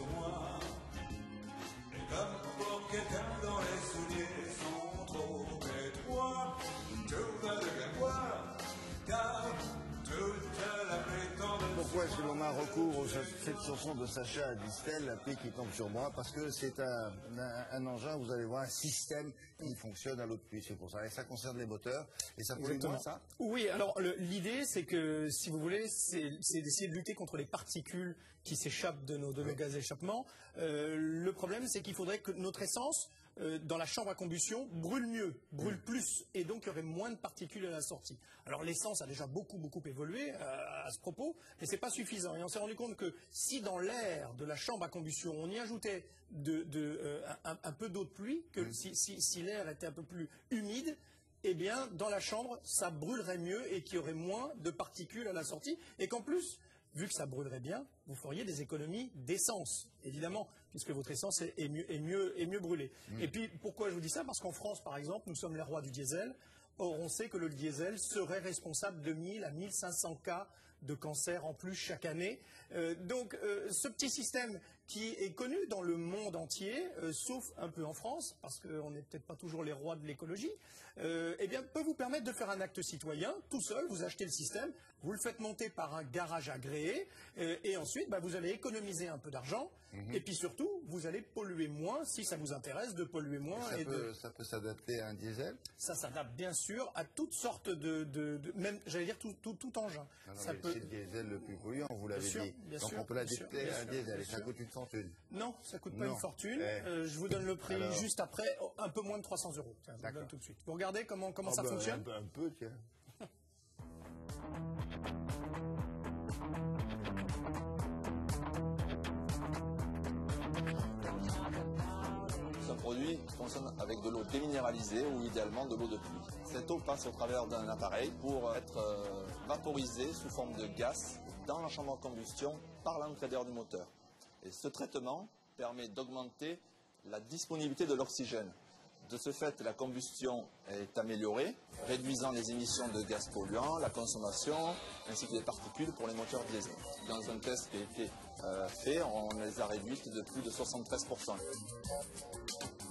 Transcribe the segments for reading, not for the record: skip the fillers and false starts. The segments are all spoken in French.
sur moi. Et comme pour quelqu'un dont les souliers sont trop étroits, tout va devenir voir, car toute la prétendance. Pourquoi est-ce que l'on a recours à cette chanson de Sacha Distel, La pluie qui tombe sur moi? Parce que c'est un engin, vous allez voir, un système qui fonctionne à l'eau de pluie, c'est pour ça. Et ça concerne les moteurs, et ça pollue moins, ça? Oui, alors l'idée, c'est que, si vous voulez, c'est d'essayer de lutter contre les particules qui s'échappent de nos gaz d'échappement. Le problème, c'est qu'il faudrait que notre essence, dans la chambre à combustion, brûle mieux, brûle plus, et donc il y aurait moins de particules à la sortie. Alors l'essence a déjà beaucoup évolué à ce propos, mais c'est pas suffisant. Et on s'est rendu compte que si dans l'air de la chambre à combustion, on y ajoutait un peu d'eau de pluie, que si l'air était un peu plus humide, eh bien, dans la chambre, ça brûlerait mieux et qu'il y aurait moins de particules à la sortie, et qu'en plus, vu que ça brûlerait bien, vous feriez des économies d'essence, évidemment, puisque votre essence est mieux brûlée. Et puis, pourquoi je vous dis ça? Parce qu'en France, par exemple, nous sommes les rois du diesel. Or, on sait que le diesel serait responsable de 1000 à 1500 cas de cancer en plus chaque année. Donc, ce petit système qui est connu dans le monde entier, sauf un peu en France, parce qu'on n'est peut-être pas toujours les rois de l'écologie, eh bien, peut vous permettre de faire un acte citoyen, tout seul. Vous achetez le système, vous le faites monter par un garage agréé, et ensuite, vous allez économiser un peu d'argent, et puis surtout, vous allez polluer moins, si ça vous intéresse de polluer moins. Ça peut s'adapter à un diesel? Ça s'adapte bien sûr à toutes sortes même, j'allais dire, tout engin. C'est le diesel le plus polluant, vous l'avez dit. Donc on peut l'adapter à un diesel, et ça coûte une fortune. Non, ça coûte pas une fortune. Je vous donne le prix juste après, un peu moins de 300 €. Tiens, je vous le donne tout de suite. Vous regardez comment ça fonctionne? Un peu, tiens. C'est un produit qui fonctionne avec de l'eau déminéralisée ou idéalement de l'eau de pluie. Cette eau passe au travers d'un appareil pour être vaporisée sous forme de gaz dans la chambre à combustion par l'entraîneur du moteur. Et ce traitement permet d'augmenter la disponibilité de l'oxygène. De ce fait, la combustion est améliorée, réduisant les émissions de gaz polluants, la consommation, ainsi que les particules pour les moteurs diesel. Dans un test qui a été fait, on les a réduites de plus de 73%.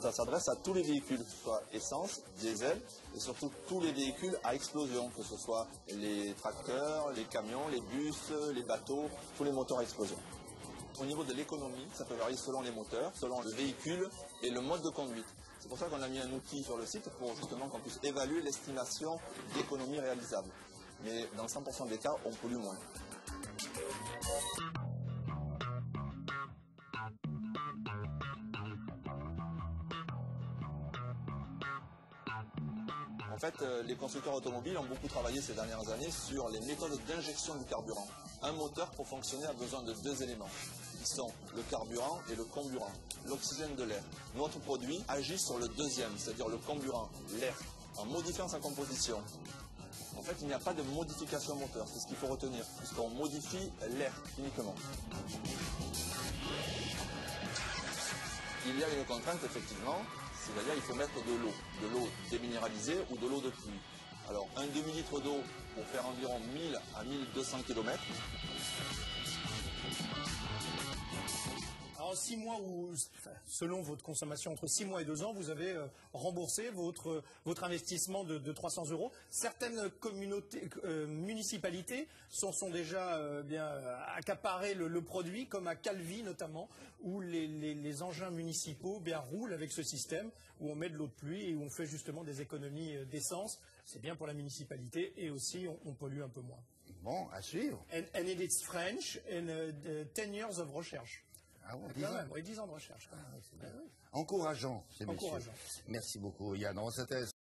Ça s'adresse à tous les véhicules, que ce soit essence, diesel, et surtout tous les véhicules à explosion, que ce soit les tracteurs, les camions, les bus, les bateaux, tous les moteurs à explosion. Au niveau de l'économie, ça peut varier selon les moteurs, selon le véhicule et le mode de conduite. C'est pour ça qu'on a mis un outil sur le site pour justement qu'on puisse évaluer l'estimation d'économie réalisable. Mais dans 100% des cas, on pollue moins. En fait, les constructeurs automobiles ont beaucoup travaillé ces dernières années sur les méthodes d'injection du carburant. Un moteur, pour fonctionner, a besoin de deux éléments, qui sont le carburant et le comburant, l'oxygène de l'air. Notre produit agit sur le deuxième, c'est-à-dire le comburant, l'air, en modifiant sa composition. En fait, il n'y a pas de modification moteur, c'est ce qu'il faut retenir, puisqu'on modifie l'air uniquement. Il y a une contrainte, effectivement, c'est-à-dire il faut mettre de l'eau déminéralisée ou de l'eau de pluie. Alors, un demi-litre d'eau pour faire environ 1000 à 1200 km. En 6 mois, selon votre consommation, entre 6 mois et 2 ans, vous avez remboursé votre investissement de 300 €. Certaines municipalités sont déjà accaparées le produit, comme à Calvi notamment, où les engins municipaux roulent avec ce système, où on met de l'eau de pluie et où on fait justement des économies d'essence. C'est bien pour la municipalité et aussi on pollue un peu moins. Bon, à suivre. And it is French and 10 years of recherche. Ah bon, 10 ans. Oui, 10 ans de recherche. Quand même. Encourageant, ces messieurs. Encourageant. Merci beaucoup, Yann.